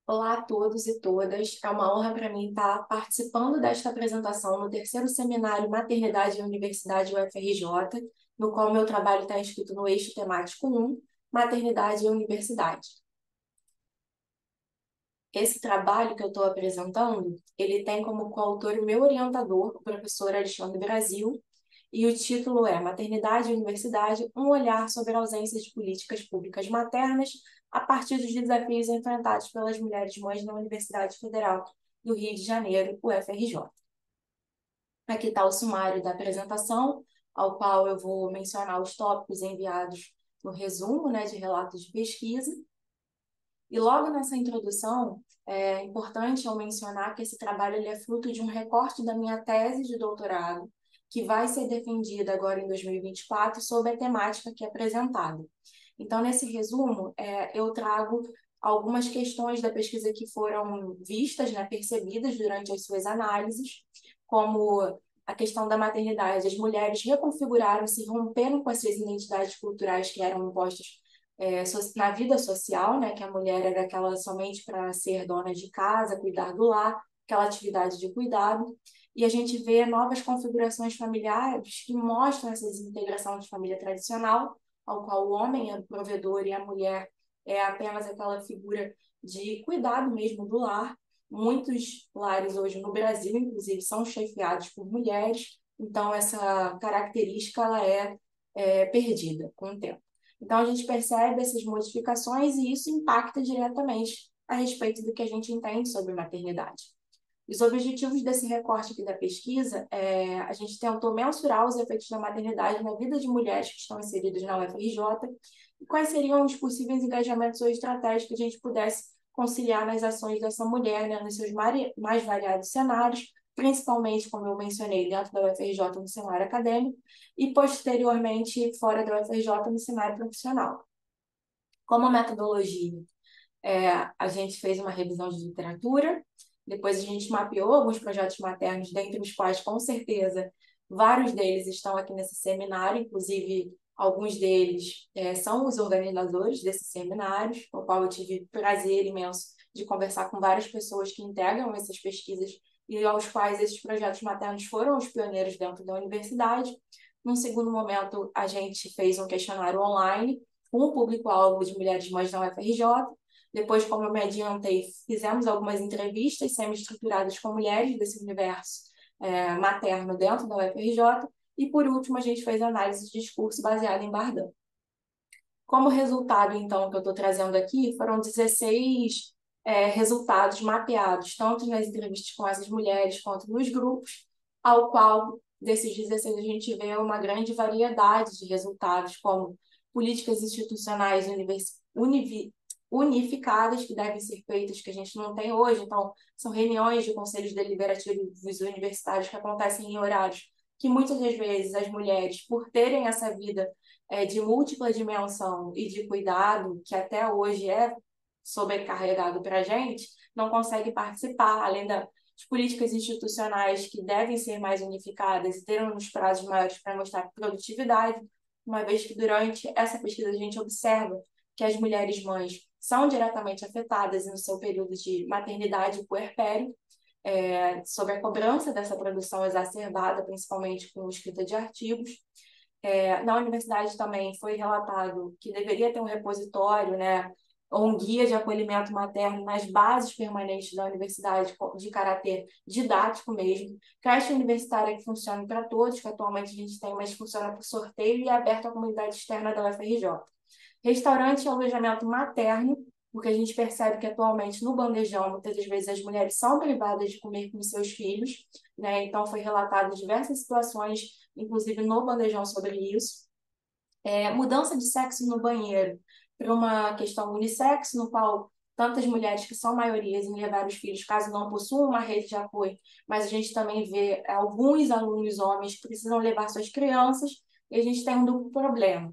Olá a todos e todas. É uma honra para mim estar participando desta apresentação no terceiro seminário Maternidade e Universidade UFRJ, no qual meu trabalho está inscrito no eixo temático 1, Maternidade e Universidade. Esse trabalho que eu estou apresentando, ele tem como coautor o meu orientador, o professor Alexandre Brasil, e o título é Maternidade e Universidade, um olhar sobre a ausência de políticas públicas maternas a partir dos desafios enfrentados pelas mulheres mães na Universidade Federal do Rio de Janeiro, UFRJ. Aqui está o sumário da apresentação, ao qual eu vou mencionar os tópicos enviados no resumo, de relatos de pesquisa. E logo nessa introdução, é importante eu mencionar que esse trabalho ele é fruto de um recorte da minha tese de doutorado, que vai ser defendida agora em 2024 sobre a temática aqui apresentada. Então, nesse resumo, eu trago algumas questões da pesquisa que foram vistas, percebidas durante as suas análises, como a questão da maternidade. As mulheres reconfiguraram-se, romperam com as suas identidades culturais que eram impostas na vida social, que a mulher era aquela somente para ser dona de casa, cuidar do lar, aquela atividade de cuidado, e a gente vê novas configurações familiares que mostram essa desintegração de família tradicional, ao qual o homem é o provedor e a mulher é apenas aquela figura de cuidado mesmo do lar. Muitos lares hoje no Brasil, inclusive, são chefiados por mulheres, então essa característica ela é perdida com o tempo. Então, a gente percebe essas modificações e isso impacta diretamente a respeito do que a gente entende sobre maternidade. Os objetivos desse recorte aqui da pesquisa, a gente tentou mensurar os efeitos da maternidade na vida de mulheres que estão inseridas na UFRJ e quais seriam os possíveis engajamentos ou estratégias que a gente pudesse conciliar nas ações dessa mulher, nos seus mais variados cenários, principalmente, como eu mencionei, dentro da UFRJ no cenário acadêmico e, posteriormente, fora da UFRJ no cenário profissional. Como metodologia, a gente fez uma revisão de literatura, depois a gente mapeou alguns projetos maternos, dentre os quais, com certeza, vários deles estão aqui nesse seminário, inclusive alguns deles são os organizadores desses seminários, com o qual eu tive prazer imenso de conversar com várias pessoas que integram essas pesquisas e aos quais esses projetos maternos foram os pioneiros dentro da universidade. Num segundo momento, a gente fez um questionário online com o público-alvo de mulheres mães da UFRJ. Depois, como eu me adiantei, fizemos algumas entrevistas semi-estruturadas com mulheres desse universo materno dentro da UFRJ. E, por último, a gente fez análise de discurso baseada em Bardan. Como resultado, então, que eu estou trazendo aqui, foram 16 resultados mapeados, tanto nas entrevistas com essas mulheres quanto nos grupos, ao qual, desses 16, a gente vê uma grande variedade de resultados, como políticas institucionais unificadas que devem ser feitas, que a gente não tem hoje. Então, são reuniões de conselhos deliberativos universitários que acontecem em horários que muitas das vezes as mulheres, por terem essa vida de múltipla dimensão e de cuidado, que até hoje é sobrecarregado para a gente, não consegue participar, além das políticas institucionais que devem ser mais unificadas e ter uns prazos maiores para mostrar produtividade, uma vez que durante essa pesquisa a gente observa que as mulheres mães são diretamente afetadas no seu período de maternidade e puerpério, sobre a cobrança dessa produção exacerbada, principalmente com escrita de artigos. Na universidade também foi relatado que deveria ter um repositório, ou um guia de acolhimento materno nas bases permanentes da universidade, de caráter didático mesmo, creche universitária que funcione para todos, que atualmente a gente tem, mas funciona por sorteio e é aberto à comunidade externa da UFRJ. Restaurante e alojamento materno, porque a gente percebe que atualmente no bandejão, muitas das vezes as mulheres são privadas de comer com seus filhos, então foi relatado diversas situações, inclusive no bandejão, sobre isso. Mudança de sexo no banheiro para uma questão unissex, no qual tantas mulheres que são maiorias em levar os filhos, caso não possuam uma rede de apoio, mas a gente também vê alguns alunos homens que precisam levar suas crianças, e a gente tem um duplo problema.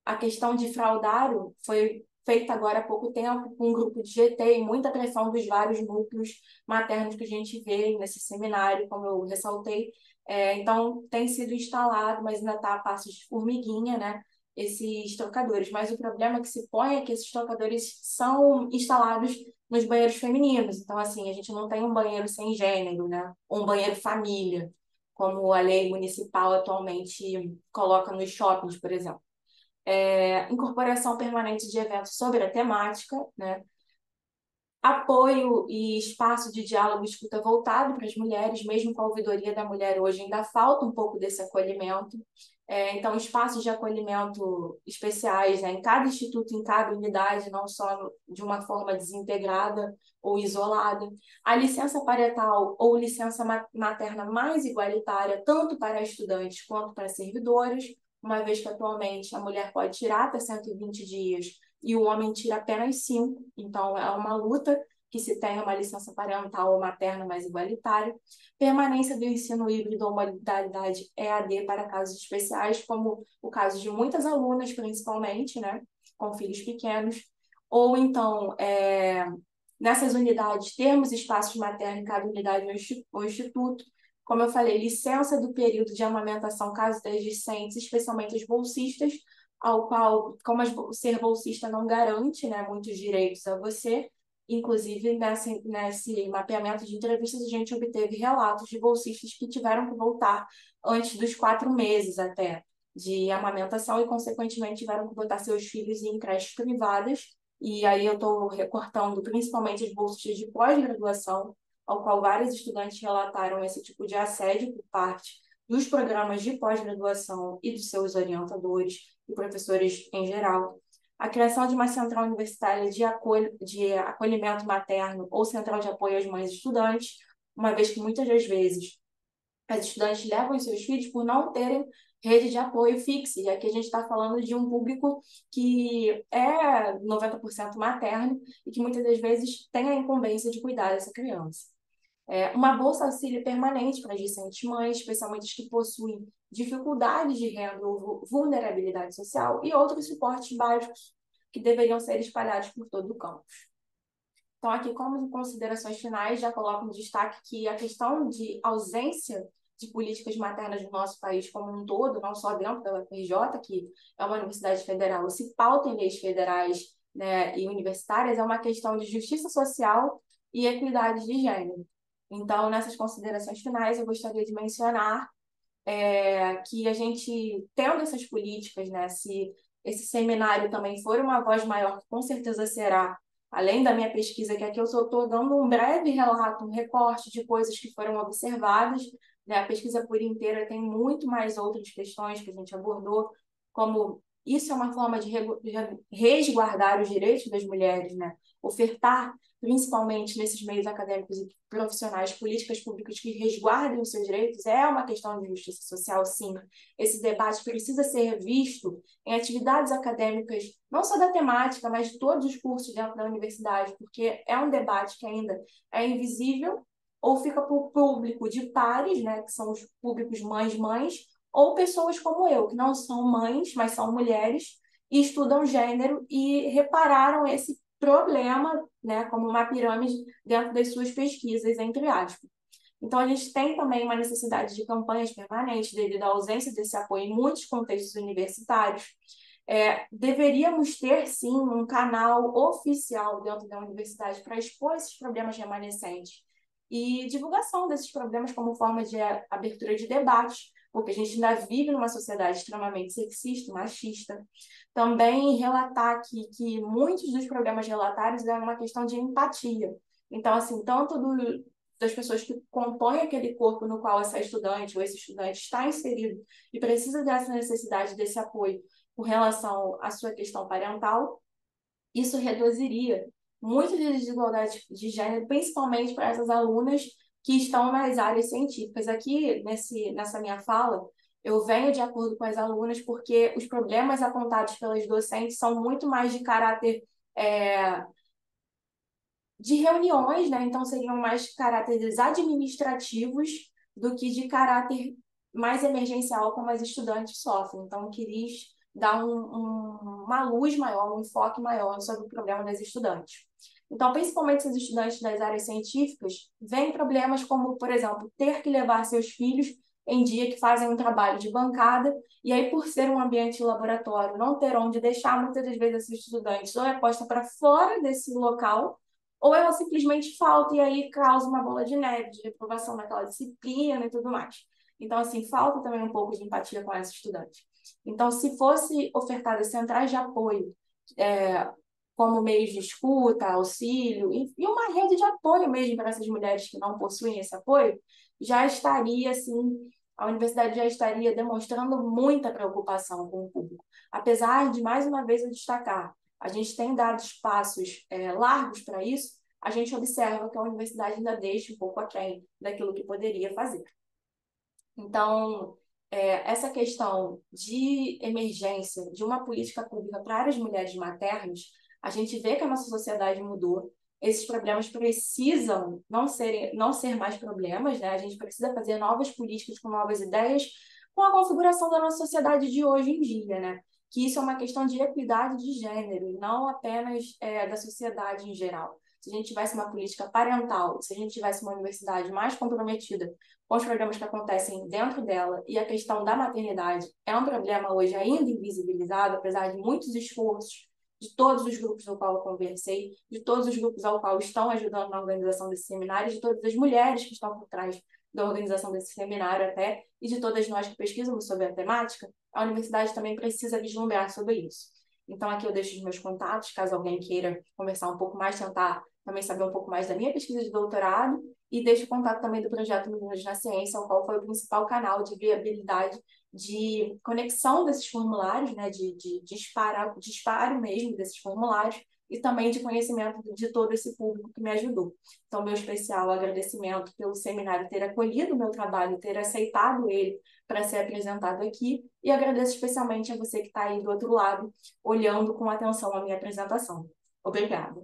A questão de fraudário foi feita agora há pouco tempo com um grupo de GT e muita pressão dos vários núcleos maternos que a gente vê nesse seminário, como eu ressaltei. Então, tem sido instalado, mas ainda está a passos de formiguinha, esses trocadores, mas o problema que se põe é que esses trocadores são instalados nos banheiros femininos. Então, assim, a gente não tem um banheiro sem gênero, né? Ou um banheiro família, como a lei municipal atualmente coloca nos shoppings, por exemplo. Incorporação permanente de eventos sobre a temática, né? Apoio e espaço de diálogo e escuta voltado para as mulheres, mesmo com a ouvidoria da mulher hoje, ainda falta um pouco desse acolhimento. Então, espaços de acolhimento especiais, né, em cada instituto, em cada unidade, não só de uma forma desintegrada ou isolada. A licença parental ou licença materna mais igualitária, tanto para estudantes quanto para servidoras, uma vez que atualmente a mulher pode tirar até 120 dias e o homem tira apenas 5. Então, é uma luta que se tenha uma licença parental ou materna mais igualitária. Permanência do ensino híbrido ou modalidade EAD para casos especiais, como o caso de muitas alunas, principalmente, né, com filhos pequenos. Ou então, nessas unidades, termos espaços maternos em cada unidade ou instituto. Como eu falei, licença do período de amamentação, caso das discentes, especialmente as bolsistas, ao qual, como ser bolsista não garante, né, muitos direitos a você, inclusive nesse mapeamento de entrevistas a gente obteve relatos de bolsistas que tiveram que voltar antes dos 4 meses até de amamentação e, consequentemente, tiveram que botar seus filhos em creches privadas. E aí eu estou recortando principalmente as bolsistas de pós-graduação, ao qual vários estudantes relataram esse tipo de assédio por parte dos programas de pós-graduação e dos seus orientadores e professores em geral. A criação de uma central universitária de acolhimento materno ou central de apoio às mães estudantes, uma vez que muitas das vezes as estudantes levam os seus filhos por não terem rede de apoio fixa. E aqui a gente está falando de um público que é 90% materno e que muitas das vezes tem a incumbência de cuidar dessa criança. Uma bolsa auxílio permanente para as discentes mães, especialmente as que possuem dificuldades de renda ou vulnerabilidade social, e outros suportes básicos que deveriam ser espalhados por todo o campus. Então, aqui, como considerações finais, já coloco em destaque que a questão de ausência de políticas maternas no nosso país como um todo, não só dentro da UFRJ, que é uma universidade federal, se pauta em leis federais, né, e universitárias, é uma questão de justiça social e equidade de gênero. Então, nessas considerações finais, eu gostaria de mencionar que a gente, tendo essas políticas, né, se esse seminário também for uma voz maior, que com certeza será, além da minha pesquisa, que aqui eu só estou dando um breve relato, um recorte de coisas que foram observadas, né, a pesquisa por inteira tem muito mais outras questões que a gente abordou, como isso é uma forma de resguardar os direitos das mulheres, né, ofertar principalmente nesses meios acadêmicos e profissionais, políticas públicas que resguardem os seus direitos, é uma questão de justiça social, sim. Esse debate precisa ser visto em atividades acadêmicas, não só da temática, mas de todos os cursos dentro da universidade, porque é um debate que ainda é invisível ou fica para o público de pares, né, que são os públicos mães, ou pessoas como eu, que não são mães, mas são mulheres, e estudam gênero e repararam esse problema, né, como uma pirâmide dentro das suas pesquisas, entre aspas. Então, a gente tem também uma necessidade de campanhas permanentes devido à ausência desse apoio em muitos contextos universitários. Deveríamos ter, sim, um canal oficial dentro da universidade para expor esses problemas remanescentes e divulgação desses problemas como forma de abertura de debate, porque a gente ainda vive numa sociedade extremamente sexista, machista. Também relatar que muitos dos problemas relatados é uma questão de empatia. Então, assim, tanto das pessoas que compõem aquele corpo no qual essa estudante ou esse estudante está inserido e precisa dessa necessidade, desse apoio com relação à sua questão parental, isso reduziria muitas desigualdades de gênero, principalmente para essas alunas que estão nas áreas científicas. Aqui, nessa minha fala, eu venho de acordo com as alunas porque os problemas apontados pelas docentes são muito mais de caráter de reuniões, né? Então seriam mais caráteres administrativos do que de caráter mais emergencial, como as estudantes sofrem. Então, eu quis dar uma luz maior, um enfoque maior sobre o problema das estudantes. Então, principalmente os estudantes das áreas científicas, vêm problemas como, por exemplo, ter que levar seus filhos em dia que fazem um trabalho de bancada, e aí, por ser um ambiente de laboratório, não ter onde deixar, muitas das vezes, esses estudantes ou é posta para fora desse local, ou ela simplesmente falta, e aí causa uma bola de neve, de reprovação naquela disciplina e tudo mais. Então, assim, falta também um pouco de empatia com essa estudante. Então, se fosse ofertadas centrais de apoio, é, como meios de escuta, auxílio, e uma rede de apoio mesmo para essas mulheres que não possuem esse apoio, já estaria, assim, a universidade já estaria demonstrando muita preocupação com o público. Apesar de, mais uma vez, eu destacar, a gente tem dado espaços largos para isso, a gente observa que a universidade ainda deixa um pouco aquém daquilo que poderia fazer. Então, essa questão de emergência, de uma política pública para as mulheres maternas, a gente vê que a nossa sociedade mudou. Esses problemas precisam não ser mais problemas, né? A gente precisa fazer novas políticas com novas ideias, com a configuração da nossa sociedade de hoje em dia, né? Que isso é uma questão de equidade de gênero, e não apenas da sociedade em geral. Se a gente tivesse uma política parental, se a gente tivesse uma universidade mais comprometida com os problemas que acontecem dentro dela, e a questão da maternidade é um problema hoje ainda invisibilizado, apesar de muitos esforços de todos os grupos ao qual eu conversei, de todos os grupos ao qual estão ajudando na organização desse seminário, de todas as mulheres que estão por trás da organização desse seminário até, e de todas nós que pesquisamos sobre a temática, a universidade também precisa vislumbrar sobre isso. Então, aqui eu deixo os meus contatos, caso alguém queira conversar um pouco mais, tentar também saber um pouco mais da minha pesquisa de doutorado, e deixo o contato também do projeto Meninas na Ciência, o qual foi o principal canal de viabilidade de conexão desses formulários, né, de disparo mesmo desses formulários, e também de conhecimento de todo esse público que me ajudou. Então, meu especial agradecimento pelo seminário ter acolhido o meu trabalho, ter aceitado ele para ser apresentado aqui, e agradeço especialmente a você que está aí do outro lado, olhando com atenção a minha apresentação. Obrigada.